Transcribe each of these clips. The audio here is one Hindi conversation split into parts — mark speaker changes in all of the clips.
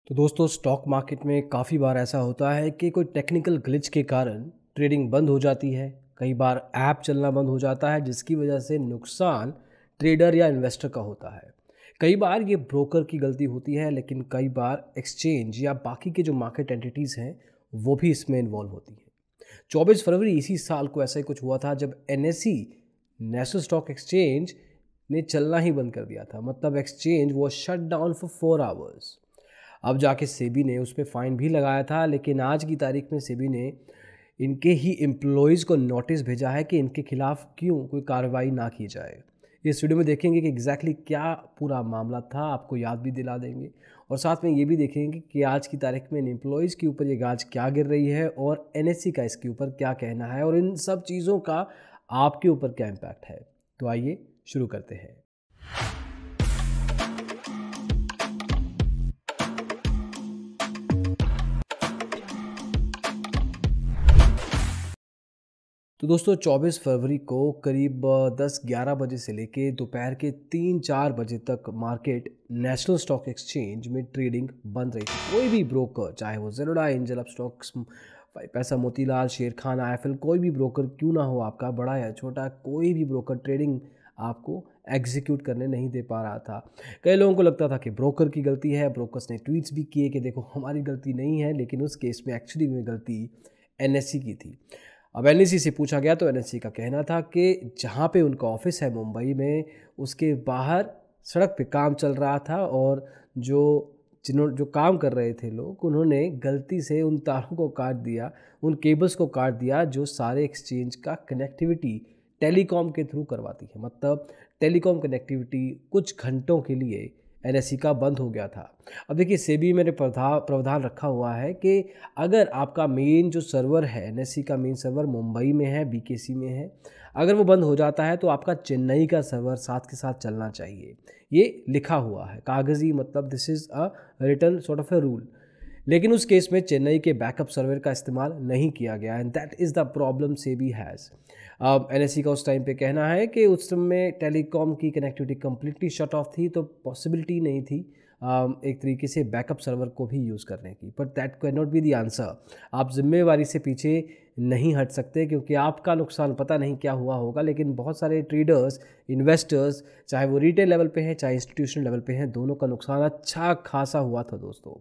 Speaker 1: तो दोस्तों स्टॉक मार्केट में काफ़ी बार ऐसा होता है कि कोई टेक्निकल ग्लिच के कारण ट्रेडिंग बंद हो जाती है। कई बार ऐप चलना बंद हो जाता है जिसकी वजह से नुकसान ट्रेडर या इन्वेस्टर का होता है। कई बार ये ब्रोकर की गलती होती है, लेकिन कई बार एक्सचेंज या बाकी के जो मार्केट एंटिटीज़ हैं वो भी इसमें इन्वॉल्व होती हैं। 24 फरवरी इसी साल को ऐसा ही कुछ हुआ था जब एनएसई नेशनल स्टॉक एक्सचेंज ने चलना ही बंद कर दिया था। मतलब एक्सचेंज वो शट डाउन फॉर 4 आवर्स। अब जाके सेबी ने उस पे फ़ाइन भी लगाया था, लेकिन आज की तारीख में सेबी ने इनके ही एम्प्लॉयज़ को नोटिस भेजा है कि इनके खिलाफ़ क्यों कोई कार्रवाई ना की जाए। इस वीडियो में देखेंगे कि एग्जैक्टली क्या पूरा मामला था, आपको याद भी दिला देंगे और साथ में ये भी देखेंगे कि आज की तारीख में इन एम्प्लॉयज़ के ऊपर ये गाज क्या गिर रही है और एनएससी का इसके ऊपर क्या कहना है और इन सब चीज़ों का आपके ऊपर क्या इम्पैक्ट है। तो आइए शुरू करते हैं। तो दोस्तों 24 फरवरी को करीब 10-11 बजे से लेके दोपहर के 3-4 बजे तक मार्केट नेशनल स्टॉक एक्सचेंज में ट्रेडिंग बंद रही थी। कोई भी ब्रोकर, चाहे वो ज़ेरोडा, एंजल अप स्टॉक्स, पैसा, मोतीलाल, शेर खान, आईएफएल, कोई भी ब्रोकर क्यों ना हो, आपका बड़ा या छोटा, कोई भी ब्रोकर ट्रेडिंग आपको एग्जीक्यूट करने नहीं दे पा रहा था। कई लोगों को लगता था कि ब्रोकर की गलती है। ब्रोकर्स ने ट्वीट्स भी किए कि देखो हमारी गलती नहीं है, लेकिन उस केस में एक्चुअली में गलती एनएससी की थी। अब एनएससी से पूछा गया तो एनएससी का कहना था कि जहाँ पे उनका ऑफिस है मुंबई में, उसके बाहर सड़क पे काम चल रहा था और जो काम कर रहे थे लोग, उन्होंने गलती से उन तारों को काट दिया, उन केबल्स को काट दिया जो सारे एक्सचेंज का कनेक्टिविटी टेलीकॉम के थ्रू करवाती है। मतलब टेलीकॉम कनेक्टिविटी कुछ घंटों के लिए एनएससी का बंद हो गया था। अब देखिए सेबी में प्रावधान रखा हुआ है कि अगर आपका मेन जो सर्वर है, एनएससी का मेन सर्वर मुंबई में है, बीकेसी में है, अगर वो बंद हो जाता है तो आपका चेन्नई का सर्वर साथ के साथ चलना चाहिए। ये लिखा हुआ है कागज़ी, मतलब this is a written sort of a rule. लेकिन उस केस में चेन्नई के बैकअप सर्वर का इस्तेमाल नहीं किया गया and that is the problem SEBI has. अब एनएससी का उस टाइम पे कहना है कि उस समय टेलीकॉम की कनेक्टिविटी कम्प्लीटली शट ऑफ थी, तो पॉसिबिलिटी नहीं थी एक तरीके से बैकअप सर्वर को भी यूज़ करने की। But that can not be the answer. आप जिम्मेवारी से पीछे नहीं हट सकते, क्योंकि आपका नुकसान पता नहीं क्या हुआ होगा, लेकिन बहुत सारे ट्रेडर्स, इन्वेस्टर्स, चाहे वो रिटेल लेवल पे हैं चाहे इंस्टीट्यूशनल लेवल पे हैं, दोनों का नुकसान अच्छा खासा हुआ था दोस्तों।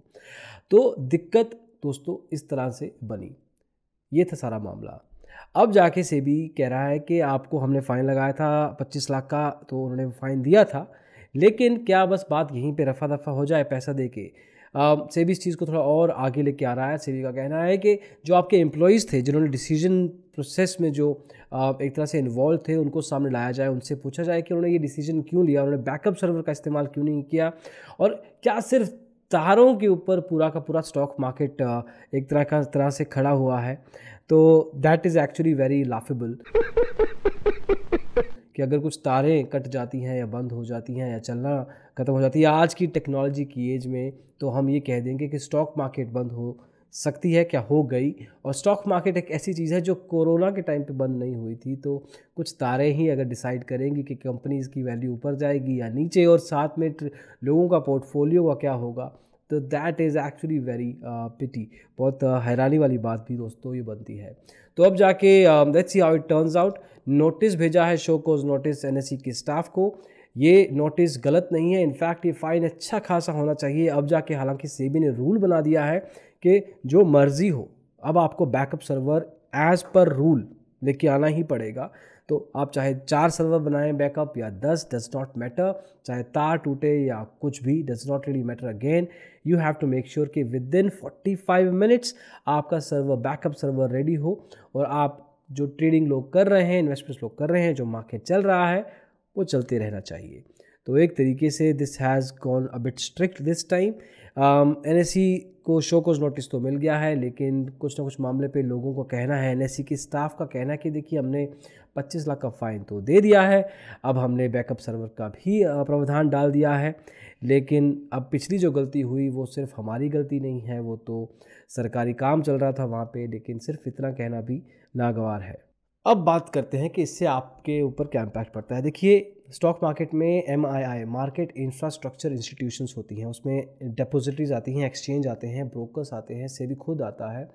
Speaker 1: तो दिक्कत दोस्तों इस तरह से बनी। ये था सारा मामला। अब जाके सेबी कह रहा है कि आपको हमने फ़ाइन लगाया था 25 लाख का, तो उन्होंने फ़ाइन दिया था, लेकिन क्या बस बात यहीं पे रफ़ा दफ़ा हो जाए पैसा दे के? सेबी इस चीज़ को थोड़ा और आगे लेके आ रहा है। सेबी का कहना है कि जो आपके एम्प्लॉइज़ थे, जिन्होंने डिसीजन प्रोसेस में जो एक तरह से इन्वॉल्व थे, उनको सामने लाया जाए, उनसे पूछा जाए कि उन्होंने ये डिसीजन क्यों लिया, उन्होंने बैकअप सर्वर का इस्तेमाल क्यों नहीं किया और क्या सिर्फ तारों के ऊपर पूरा का पूरा स्टॉक मार्केट एक तरह से खड़ा हुआ है। तो that is actually very laughable कि अगर कुछ तारें कट जाती हैं या बंद हो जाती हैं या चलना ख़त्म हो जाती है आज की टेक्नोलॉजी की एज में, तो हम ये कह देंगे कि स्टॉक मार्केट बंद हो सकती है, क्या हो गई। और स्टॉक मार्केट एक ऐसी चीज़ है जो कोरोना के टाइम पे बंद नहीं हुई थी, तो कुछ तारें ही अगर डिसाइड करेंगी कि कंपनीज़ की वैल्यू ऊपर जाएगी या नीचे, और साथ में लोगों का पोर्टफोलियो का क्या होगा, तो दैट इज़ एक्चुअली वेरी पिटी। बहुत हैरानी वाली बात भी दोस्तों ये बनती है। तो अब जाके let's see how it turns out. Notice भेजा है, शो कोज नोटिस एनएससी के स्टाफ को। ये नोटिस गलत नहीं है, इनफैक्ट ये फ़ाइन अच्छा खासा होना चाहिए। अब जाके हालांकि सेबी ने रूल बना दिया है कि जो मर्ज़ी हो, अब आपको backup server as per rule लेके आना ही पड़ेगा। तो आप चाहे 4 सर्वर बनाएं बैकअप या 10, डज नॉट मैटर। चाहे तार टूटे या कुछ भी, does not really matter. Again you have to make sure कि विद इन 45 मिनट्स आपका सर्वर, बैकअप सर्वर रेडी हो और आप जो ट्रेडिंग लोग कर रहे हैं, इन्वेस्टर्स लोग कर रहे हैं, जो मार्केट चल रहा है वो चलते रहना चाहिए। तो एक तरीके से this has gone a bit strict this time. NSC को शो कोज नोटिस तो मिल गया है, लेकिन कुछ ना कुछ मामले पे लोगों को कहना है, एनएससी के स्टाफ का कहना है कि देखिए हमने 25 लाख का फ़ाइन तो दे दिया है, अब हमने बैकअप सर्वर का भी प्रावधान डाल दिया है, लेकिन अब पिछली जो गलती हुई वो सिर्फ हमारी गलती नहीं है, वो तो सरकारी काम चल रहा था वहाँ पे, लेकिन सिर्फ इतना कहना भी नागवार है। अब बात करते हैं कि इससे आपके ऊपर क्या इम्पैक्ट पड़ता है। देखिए स्टॉक मार्केट में MII मार्केट इंफ्रास्ट्रक्चर इंस्टीट्यूशंस होती हैं, उसमें डिपॉजिटरीज आती हैं, एक्सचेंज आते हैं, ब्रोकर्स आते हैं, सेबी खुद आता है,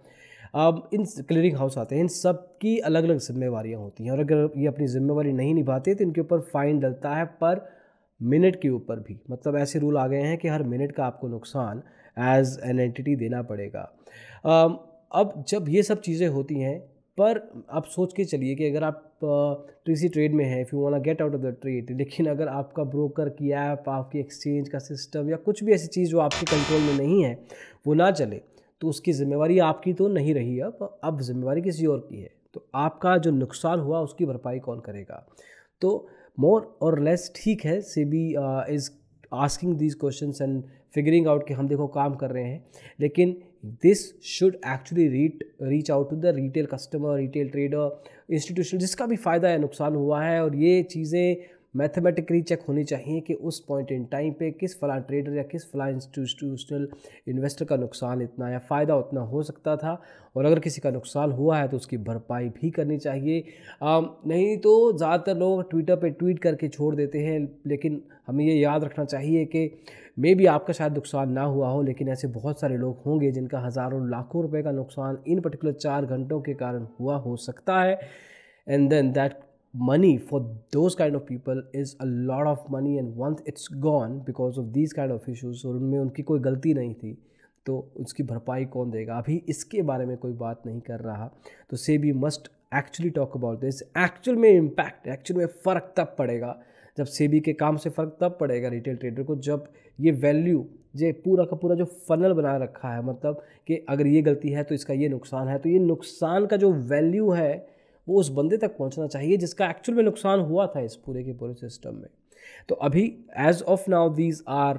Speaker 1: अब इन क्लियरिंग हाउस आते हैं। इन सब की अलग अलग जिम्मेवारियाँ होती हैं और अगर ये अपनी जिम्मेवारी नहीं निभाते तो इनके ऊपर फ़ाइन डलता है पर मिनट के ऊपर भी। मतलब ऐसे रूल आ गए हैं कि हर मिनट का आपको नुकसान एज एन एंटिटी देना पड़ेगा। अम, अब जब ये सब चीज़ें होती हैं, पर आप सोच के चलिए कि अगर आप किसी ट्रेड में हैं, if you want get out of the trade, लेकिन अगर आपका ब्रोकर की ऐप, आपकी एक्सचेंज का सिस्टम या कुछ भी ऐसी चीज़ जो आपके कंट्रोल में नहीं है वो ना चले, तो उसकी ज़िम्मेवारी आपकी तो नहीं रही। अब ज़िम्मेवारी किसी और की है। तो आपका जो नुकसान हुआ उसकी भरपाई कौन करेगा? तो मोर और लेस ठीक है, SEBI is asking these questions and figuring out कि हम देखो काम कर रहे हैं, लेकिन this should actually reach out to the retail customer, retail trader, institution जिसका भी फ़ायदा या नुकसान हुआ है। और ये चीज़ें मैथमेटिकली चेक होनी चाहिए कि उस पॉइंट इन टाइम पे किस फलां ट्रेडर या किस फलां इंस्टीट्यूशनल इन्वेस्टर का नुकसान इतना या फ़ायदा उतना हो सकता था, और अगर किसी का नुकसान हुआ है तो उसकी भरपाई भी करनी चाहिए। नहीं तो ज़्यादातर लोग ट्विटर पे ट्वीट करके छोड़ देते हैं, लेकिन हमें ये याद रखना चाहिए कि मे बी आपका शायद नुकसान ना हुआ हो, लेकिन ऐसे बहुत सारे लोग होंगे जिनका हज़ारों लाखों रुपए का नुकसान इन पर्टिकुलर 4 घंटों के कारण हुआ हो सकता है। And then that money for those kind of people is a lot of money, and once it's gone because of these kind of issues और उनमें उनकी कोई गलती नहीं थी, तो उसकी भरपाई कौन देगा? अभी इसके बारे में कोई बात नहीं कर रहा। तो SEBI must actually talk about this. Actual में इम्पैक्ट, एक्चुअल में फ़र्क तब पड़ेगा जब सेबी के काम से फ़र्क तब पड़ेगा रिटेल ट्रेडर को, जब ये वैल्यू जो पूरा का पूरा जो फनल बना रखा है, मतलब कि अगर ये गलती है तो इसका ये नुकसान है, तो ये नुकसान का जो वैल्यू है वो उस बंदे तक पहुंचना चाहिए जिसका एक्चुअल में नुकसान हुआ था इस पूरे के पूरे सिस्टम में। तो अभी as of now these are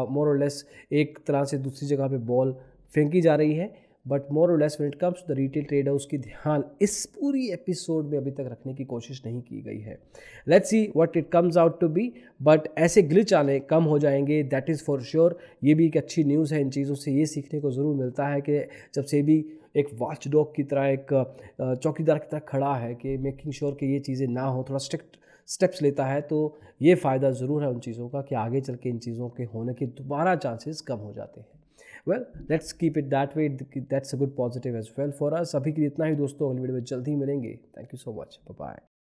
Speaker 1: more और लेस एक तरह से दूसरी जगह पे बॉल फेंकी जा रही है, बट मोर और less when it comes to the retail trader उसकी ध्यान इस पूरी एपिसोड में अभी तक रखने की कोशिश नहीं की गई है। Let's see what it comes out to be, but ऐसे ग्लिच आने कम हो जाएंगे, दैट इज़ फॉर श्योर। ये भी एक अच्छी न्यूज़ है। इन चीज़ों से ये सीखने को ज़रूर मिलता है कि जब से भी एक वॉच डॉग की तरह, एक चौकीदार की तरह खड़ा है कि मेकिंग श्योर कि ये चीज़ें ना हो, थोड़ा स्ट्रिक्ट स्टेप्स लेता है, तो ये फ़ायदा ज़रूर है उन चीज़ों का कि आगे चल के इन चीज़ों के होने के दोबारा चांसेस कम हो जाते हैं। Well, let's keep it that way, that's a good positive as well for us. अभी के लिए इतना ही दोस्तों, अगली वीडियो में जल्दी ही मिलेंगे। Thank you so much, bye bye.